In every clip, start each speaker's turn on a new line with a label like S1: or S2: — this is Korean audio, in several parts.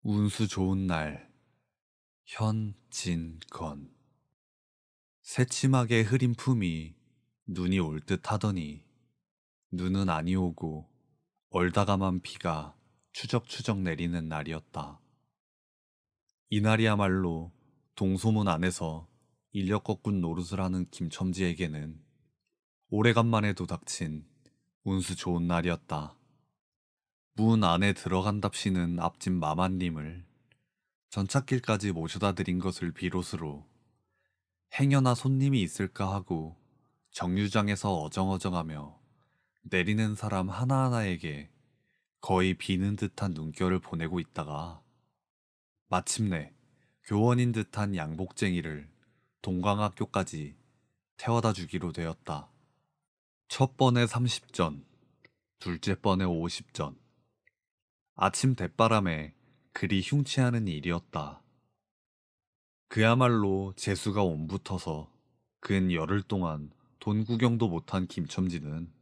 S1: 운수 좋은 날, 현진건. 새침하게 흐린 품이 눈이 올 듯 하더니 눈은 아니 오고 얼다가만 비가 추적추적 내리는 날이었다. 이날이야말로 동소문 안에서 인력 거꾼 노릇을 하는 김첨지에게는 오래간만에 도닥친 운수 좋은 날이었다. 문 안에 들어간답시는 앞집 마마님을 전찻길까지 모셔다 드린 것을 비롯으로 행여나 손님이 있을까 하고 정류장에서 어정어정하며 내리는 사람 하나하나에게 거의 비는 듯한 눈결을 보내고 있다가 마침내 교원인 듯한 양복쟁이를 동광학교까지 태워다 주기로 되었다. 첫 번에 30전, 둘째 번에 50전. 아침 대바람에 그리 흉치 않은 일이었다. 그야말로 재수가 옴붙어서 근 열흘 동안 돈 구경도 못한 김첨지는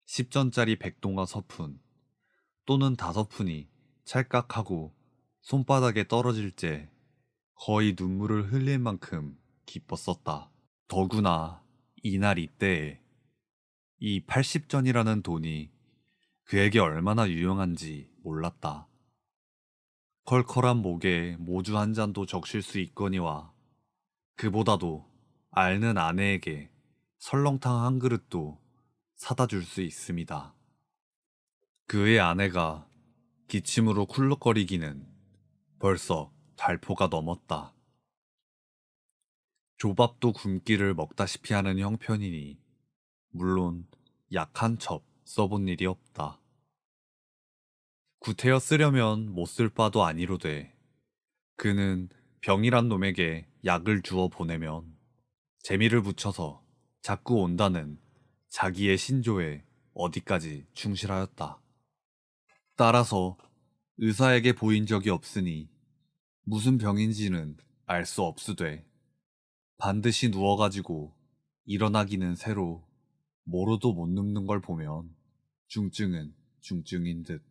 S1: 10전짜리 백동화 서푼 또는 5푼이 찰깍하고 손바닥에 떨어질 때 거의 눈물을 흘릴 만큼 기뻤었다. 더구나 이날 이때에 이 80전이라는 돈이 그에게 얼마나 유용한지 몰랐다. 컬컬한 목에 모주 한 잔도 적실 수 있거니와 그보다도 앓는 아내에게 설렁탕 한 그릇도 사다 줄 수 있습니다. 그의 아내가 기침으로 쿨럭거리기는 벌써 달포가 넘었다. 조밥도 굶기를 먹다시피 하는 형편이니 물론 약 한 첩 써본 일이 없다. 구태여 쓰려면 못 쓸 바도 아니로되 그는 병이란 놈에게 약을 주어 보내면 재미를 붙여서 자꾸 온다는 자기의 신조에 어디까지 충실하였다. 따라서 의사에게 보인 적이 없으니 무슨 병인지는 알 수 없으되 반드시 누워가지고 일어나기는 새로 모로도 못 눕는 걸 보면 중증은 중증인 듯.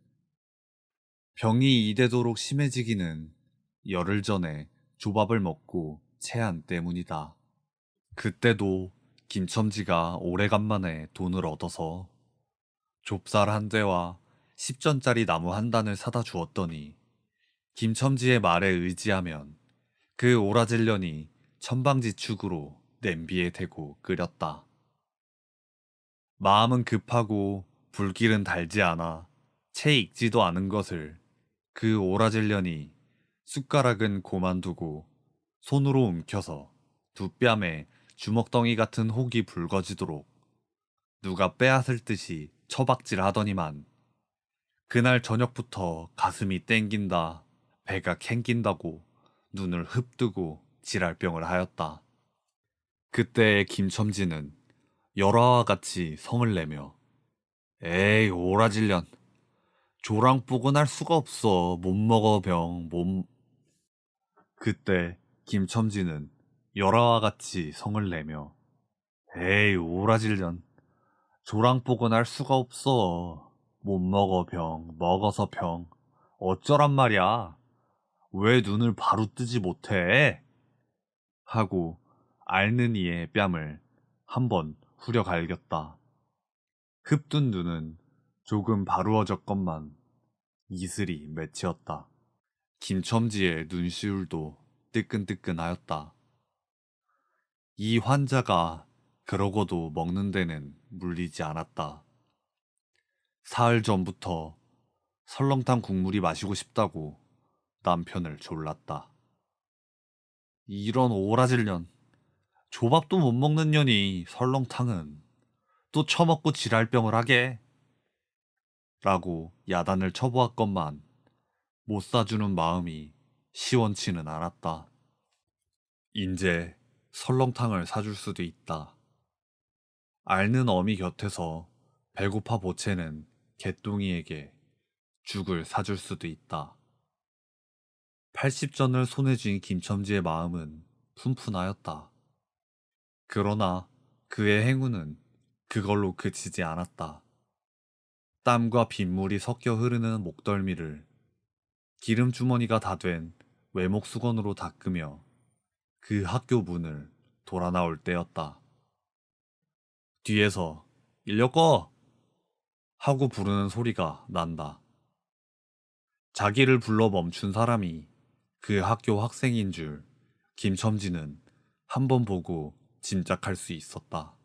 S1: 병이 이대도록 심해지기는 열흘 전에 조밥을 먹고 체한 때문이다. 그때도 김첨지가 오래간만에 돈을 얻어서 좁쌀 한 대와 10전짜리 나무 한 단을 사다 주었더니 김첨지의 말에 의지하면 그 오라질년이 천방지축으로 냄비에 대고 끓였다. 마음은 급하고 불길은 달지 않아 채 익지도 않은 것을 그 오라질년이 숟가락은 고만두고 손으로 움켜서 두 뺨에 주먹덩이 같은 혹이 붉어지도록 누가 빼앗을 듯이 처박질 하더니만 그날 저녁부터 가슴이 땡긴다, 배가 캥긴다고 눈을 흡뜨고 지랄병을 하였다. 그때의 김첨지는 열화와 같이 성을 내며 에이 오라질년 조랑뽀근할 수가 없어 못 먹어 병 못. 그때 김첨지는 열화와 같이 성을 내며 에이 오라질년 조랑뽀근할 수가 없어 못 먹어 병 먹어서 병 어쩌란 말이야 왜 눈을 바로 뜨지 못해 하고 앓는 이의 뺨을 한번 후려 갈겼다. 흡둔 눈은 조금 바루어졌건만 이슬이 맺히었다. 김첨지의 눈시울도 뜨끈뜨끈하였다. 이 환자가 그러고도 먹는 데는 물리지 않았다. 사흘 전부터 설렁탕 국물이 마시고 싶다고 남편을 졸랐다. 이런 오라질년, 조밥도 못 먹는 년이 설렁탕은 또 처먹고 지랄병을 하게? 라고 야단을 쳐보았건만 못 사주는 마음이 시원치는 않았다. 인제 설렁탕을 사줄 수도 있다. 앓는 어미 곁에서 배고파 보채는 개똥이에게 죽을 사줄 수도 있다. 80전을 손에 쥔 김첨지의 마음은 푼푼하였다. 그러나 그의 행운은 그걸로 그치지 않았다. 땀과 빗물이 섞여 흐르는 목덜미를 기름주머니가 다 된 외목 수건으로 닦으며 그 학교 문을 돌아 나올 때였다. 뒤에서 인력 꺼! 하고 부르는 소리가 난다. 자기를 불러 멈춘 사람이 그 학교 학생인 줄 김첨지는 한 번 보고 짐작할 수 있었다.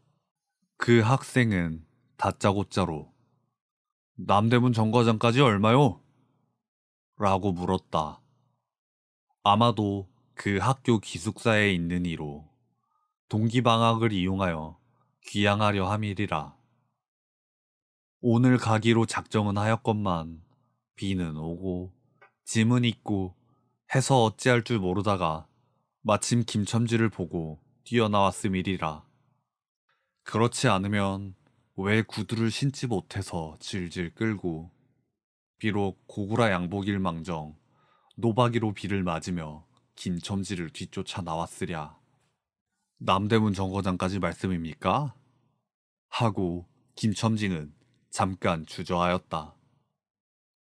S1: 그 학생은 다짜고짜로 남대문 정거장까지 얼마요? 라고 물었다. 아마도 그 학교 기숙사에 있는 이로 동기방학을 이용하여 귀향하려 함이리라. 오늘 가기로 작정은 하였건만 비는 오고 짐은 있고 해서 어찌할 줄 모르다가 마침 김첨지를 보고 뛰어나왔음이리라. 그렇지 않으면 왜 구두를 신지 못해서 질질 끌고 비록 고구라 양복일망정 노박이로 비를 맞으며 김첨지를 뒤쫓아 나왔으랴. 남대문 정거장까지 말씀입니까? 하고 김첨지는 잠깐 주저하였다.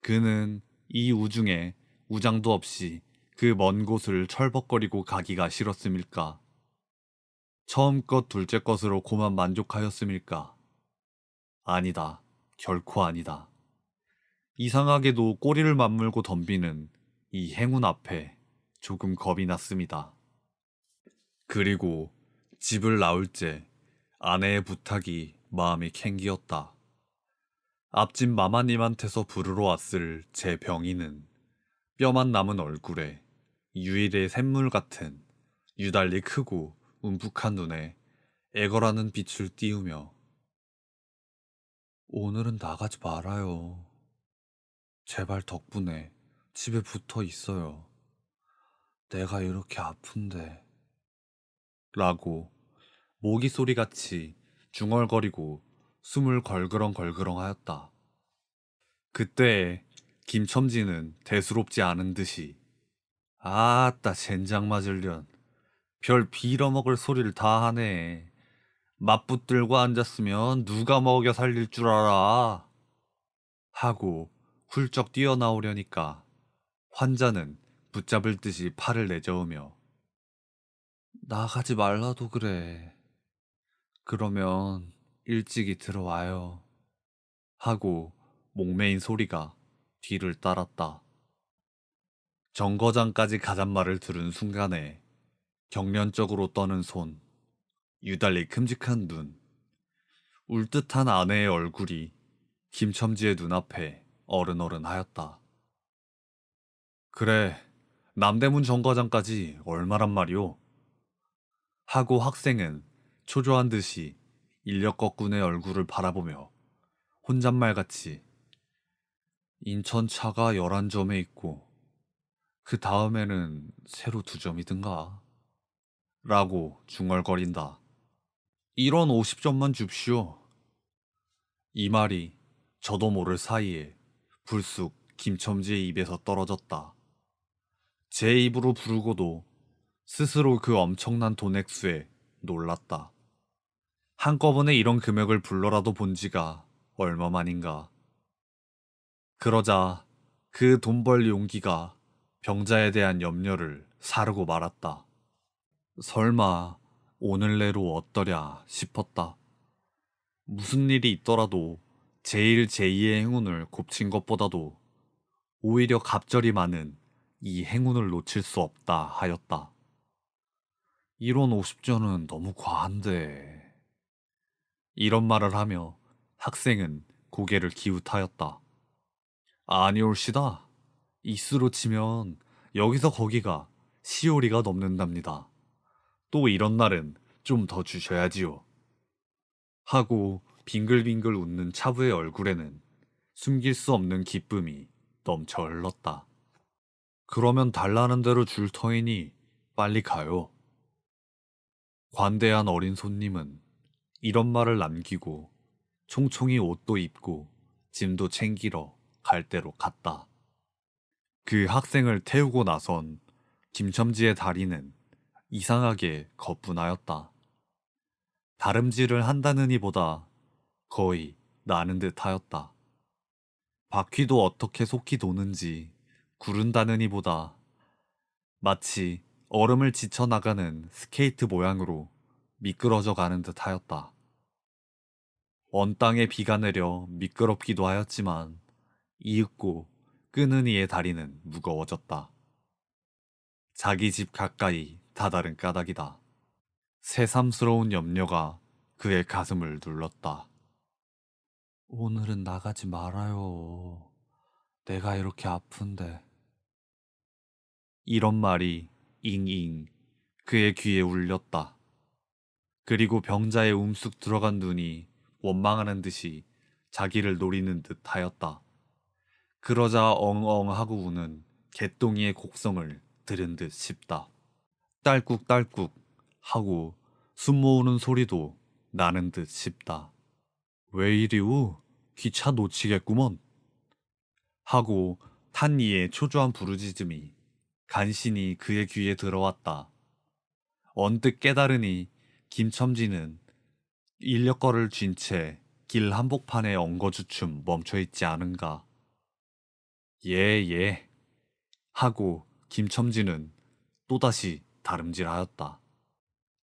S1: 그는 이 우중에 우장도 없이 그 먼 곳을 철벅거리고 가기가 싫었음일까? 처음 것 둘째 것으로 고만 만족하였음일까? 아니다. 결코 아니다. 이상하게도 꼬리를 맞물고 덤비는 이 행운 앞에 조금 겁이 났습니다. 그리고 집을 나올 때 아내의 부탁이 마음이 캥기었다. 앞집 마마님한테서 부르러 왔을 제 병이는 뼈만 남은 얼굴에 유일의 샘물 같은 유달리 크고 움푹한 눈에 애걸하는 빛을 띄우며 오늘은 나가지 말아요. 제발 덕분에 집에 붙어 있어요. 내가 이렇게 아픈데. 라고 모기 소리같이 중얼거리고 숨을 걸그렁걸그렁 하였다. 그때 김첨지는 대수롭지 않은 듯이 아따 젠장 맞을련 별 빌어먹을 소리를 다 하네. 맞붙들고 앉았으면 누가 먹여 살릴 줄 알아. 하고 훌쩍 뛰어나오려니까 환자는 붙잡을 듯이 팔을 내저으며 나가지 말라도 그래. 그러면 일찍이 들어와요. 하고 목매인 소리가 뒤를 따랐다. 정거장까지 가잔 말을 들은 순간에 경련적으로 떠는 손, 유달리 큼직한 눈, 울듯한 아내의 얼굴이 김첨지의 눈앞에 어른어른하였다. 그래, 남대문 정거장까지 얼마란 말이오? 하고 학생은 초조한 듯이 인력거꾼의 얼굴을 바라보며 혼잣말같이 인천차가 11점에 있고 그 다음에는 새로 2점이든가 라고 중얼거린다. 이런 50점만 줍시오. 이 말이 저도 모를 사이에 불쑥 김첨지의 입에서 떨어졌다. 제 입으로 부르고도 스스로 그 엄청난 돈 액수에 놀랐다. 한꺼번에 이런 금액을 불러라도 본 지가 얼마만인가. 그러자 그 돈 벌 용기가 병자에 대한 염려를 사르고 말았다. 설마 오늘 내로 어떠랴 싶었다. 무슨 일이 있더라도 제1, 제2의 행운을 곱친 것보다도 오히려 갑절이 많은 이 행운을 놓칠 수 없다 하였다. 이런 50전은 너무 과한데. 이런 말을 하며 학생은 고개를 기웃하였다. 아니올시다. 이수로 치면 여기서 거기가 시오리가 넘는답니다. 또 이런 날은 좀 더 주셔야지요. 하고 빙글빙글 웃는 차부의 얼굴에는 숨길 수 없는 기쁨이 넘쳐 흘렀다. 그러면 달라는 대로 줄 터이니 빨리 가요. 관대한 어린 손님은 이런 말을 남기고 총총히 옷도 입고 짐도 챙기러 갈 대로 갔다. 그 학생을 태우고 나선 김첨지의 다리는 이상하게 거뿐하였다. 다름질을 한다느니보다 거의 나는 듯 하였다. 바퀴도 어떻게 속히 도는지 구른다느니보다 마치 얼음을 지쳐나가는 스케이트 모양으로 미끄러져 가는 듯 하였다. 언 땅에 비가 내려 미끄럽기도 하였지만 이윽고 끄는 이의 다리는 무거워졌다. 자기 집 가까이 다다른 까닭이다. 새삼스러운 염려가 그의 가슴을 눌렀다. 오늘은 나가지 말아요. 내가 이렇게 아픈데. 이런 말이 잉잉 그의 귀에 울렸다. 그리고 병자의 움쑥 들어간 눈이 원망하는 듯이 자기를 노리는 듯 하였다. 그러자 엉엉 하고 우는 개똥이의 곡성을 들은 듯 싶다. 딸꾹딸꾹 하고 숨 모으는 소리도 나는 듯 싶다. 왜 이리우? 기차 놓치겠구먼. 하고 탄니의 초조한 부르짖음이 간신히 그의 귀에 들어왔다. 언뜻 깨달으니 김첨지는 인력거를 쥔 채 길 한복판에 엉거주춤 멈춰있지 않은가. 예. 하고 김첨지는 또다시 다름질하였다.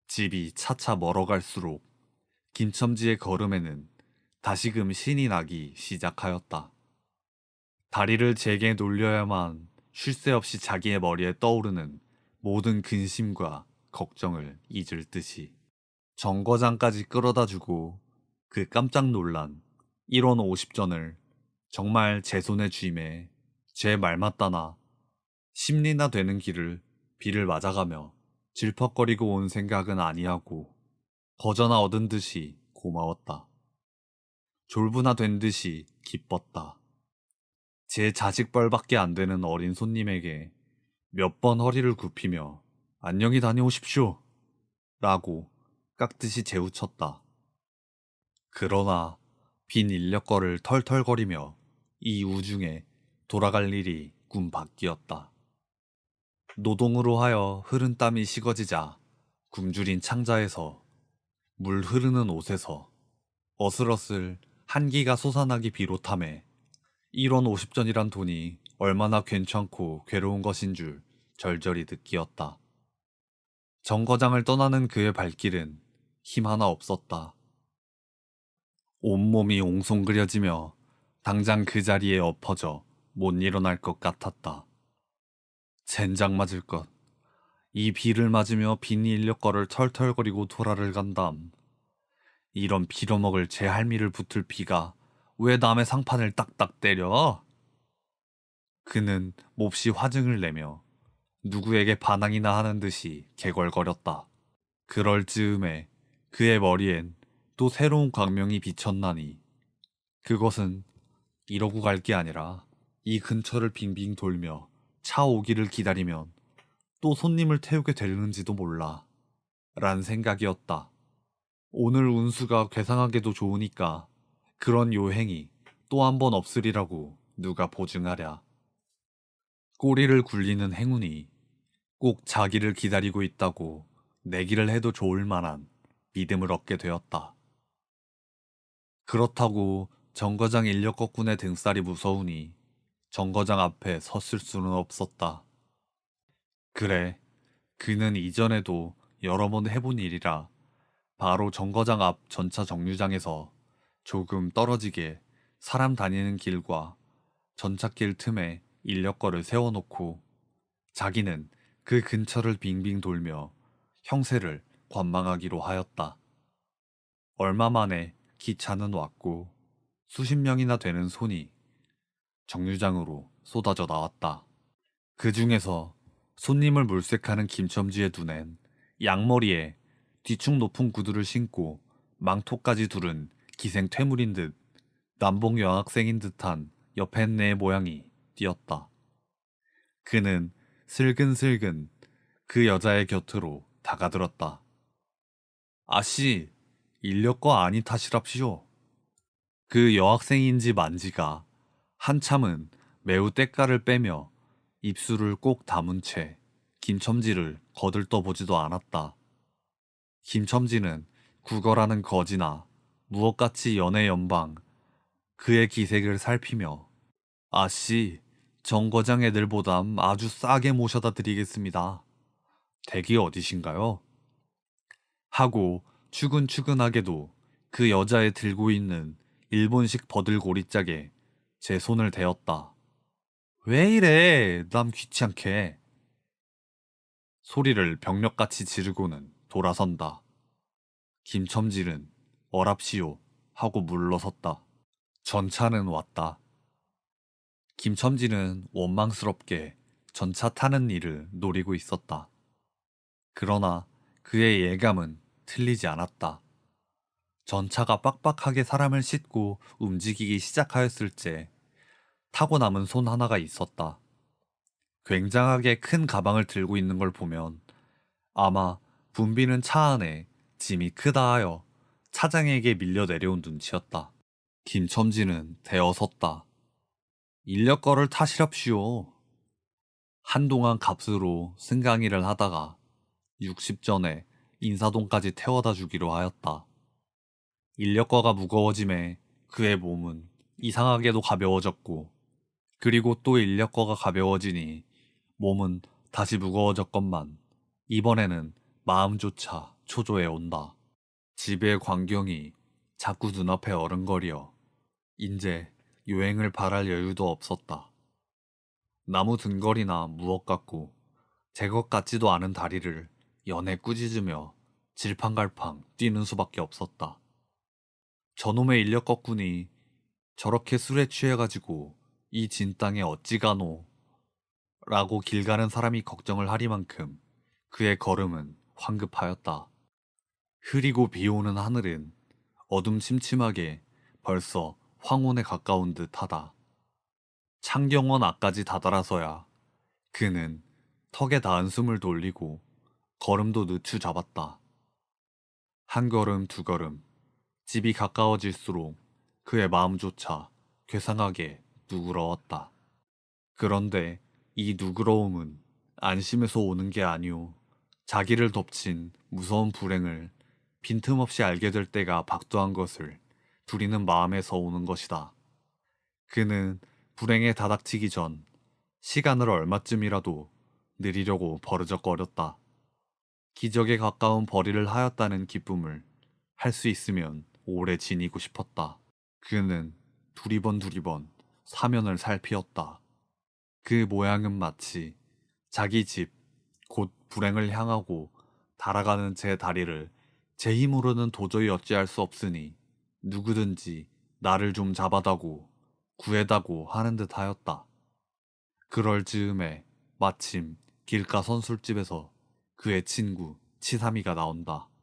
S1: 집이 차차 멀어갈수록 김첨지의 걸음에는 다시금 신이 나기 시작하였다. 다리를 제게 놀려야만 쉴 새 없이 자기의 머리에 떠오르는 모든 근심과 걱정을 잊을 듯이 정거장까지 끌어다주고 그 깜짝 놀란 1원 50전을 정말 제 손에 쥐매 제 말 맞다나 10리나 되는 길을 비를 맞아가며 질퍽거리고 온 생각은 아니하고 거저나 얻은 듯이 고마웠다. 졸부나 된 듯이 기뻤다. 제 자식뻘밖에 안 되는 어린 손님에게 몇 번 허리를 굽히며 안녕히 다녀오십시오 라고 깍듯이 재우쳤다. 그러나 빈 인력거를 털털거리며 이 우중에 돌아갈 일이 꿈 밖이었다. 노동으로 하여 흐른 땀이 식어지자 굶주린 창자에서 물 흐르는 옷에서 어슬어슬 한기가 솟아나기 비롯하며 1원 50전이란 돈이 얼마나 괜찮고 괴로운 것인 줄 절절히 느끼었다. 정거장을 떠나는 그의 발길은 힘 하나 없었다. 온몸이 옹송그려지며 당장 그 자리에 엎어져 못 일어날 것 같았다. 젠장 맞을 것. 이 비를 맞으며 빈 인력거를 털털거리고 돌아를 간담. 이런 빌어먹을 제 할미를 붙을 비가 왜 남의 상판을 딱딱 때려? 그는 몹시 화증을 내며 누구에게 반항이나 하는 듯이 개걸거렸다. 그럴 즈음에 그의 머리엔 또 새로운 광명이 비쳤나니 그것은 이러고 갈 게 아니라 이 근처를 빙빙 돌며 차 오기를 기다리면 또 손님을 태우게 되는지도 몰라 란 생각이었다. 오늘 운수가 괴상하게도 좋으니까 그런 요행이 또 한 번 없으리라고 누가 보증하랴. 꼬리를 굴리는 행운이 꼭 자기를 기다리고 있다고 내기를 해도 좋을 만한 믿음을 얻게 되었다. 그렇다고 정거장 인력거꾼의 등살이 무서우니 정거장 앞에 섰을 수는 없었다. 그래, 그는 이전에도 여러 번 해본 일이라 바로 정거장 앞 전차 정류장에서 조금 떨어지게 사람 다니는 길과 전찻길 틈에 인력거를 세워놓고 자기는 그 근처를 빙빙 돌며 형세를 관망하기로 하였다. 얼마 만에 기차는 왔고 수십 명이나 되는 손이 정류장으로 쏟아져 나왔다. 그 중에서 손님을 물색하는 김첨지의 눈엔 양머리에 뒤축 높은 구두를 신고 망토까지 두른 기생 퇴물인 듯 남봉 여학생인 듯한 여팬네의 모양이 띄었다. 그는 슬근슬근 그 여자의 곁으로 다가들었다. 아씨, 인력거 아니 탓이랍시오. 그 여학생인지 만지가 한참은 매우 때깔을 빼며 입술을 꼭 다문 채 김첨지를 거들떠보지도 않았다. 김첨지는 구걸하는 거지나 무엇같이 연애 연방 그의 기색을 살피며 아씨, 정거장 애들보다 아주 싸게 모셔다 드리겠습니다. 댁이 어디신가요? 하고 추근추근하게도 그 여자의 들고 있는 일본식 버들고리짝에 제 손을 대었다. 왜 이래, 남 귀찮게. 소리를 벽력같이 지르고는 돌아선다. 김첨질은 어랍시오 하고 물러섰다. 전차는 왔다. 김첨지는 원망스럽게 전차 타는 일을 노리고 있었다. 그러나 그의 예감은 틀리지 않았다. 전차가 빡빡하게 사람을 싣고 움직이기 시작하였을 때 타고 남은 손 하나가 있었다. 굉장하게 큰 가방을 들고 있는 걸 보면 아마 붐비는 차 안에 짐이 크다 하여 차장에게 밀려 내려온 눈치였다. 김첨지는 대어섰다. 인력 거를 타시렵시오. 한동안 값으로 승강이를 하다가 60전에 인사동까지 태워다 주기로 하였다. 인력거가 무거워짐에 그의 몸은 이상하게도 가벼워졌고, 그리고 또 인력거가 가벼워지니 몸은 다시 무거워졌건만 이번에는 마음조차 초조해 온다. 집의 광경이 자꾸 눈앞에 어른거려 인제 여행을 바랄 여유도 없었다. 나무 등걸이나 무엇 같고 제 것 같지도 않은 다리를 연해 꾸짖으며 질팡갈팡 뛰는 수밖에 없었다. 저놈의 인력 거꾼이 저렇게 술에 취해가지고 이 진 땅에 어찌 가노? 라고 길 가는 사람이 걱정을 하리만큼 그의 걸음은 황급하였다. 흐리고 비오는 하늘은 어둠침침하게 벌써 황혼에 가까운 듯하다. 창경원 앞까지 다다라서야 그는 턱에 닿은 숨을 돌리고 걸음도 늦추 잡았다. 한 걸음 두 걸음 집이 가까워질수록 그의 마음조차 괴상하게 누그러웠다. 그런데 이 누그러움은 안심에서 오는 게 아니오. 자기를 덮친 무서운 불행을 빈틈없이 알게 될 때가 박도한 것을 두리는 마음에서 오는 것이다. 그는 불행에 다닥치기 전 시간을 얼마쯤이라도 느리려고 버르적거렸다. 기적에 가까운 벌이를 하였다는 기쁨을 할 수 있으면 오래 지니고 싶었다. 그는 두리번 사면을 살피었다. 그 모양은 마치 자기 집, 곧 불행을 향하고 달아가는 제 다리를 제 힘으로는 도저히 어찌할 수 없으니 누구든지 나를 좀 잡아다고 구해다고 하는 듯 하였다. 그럴 즈음에 마침 길가 선술집에서 그의 친구 치삼이가 나온다.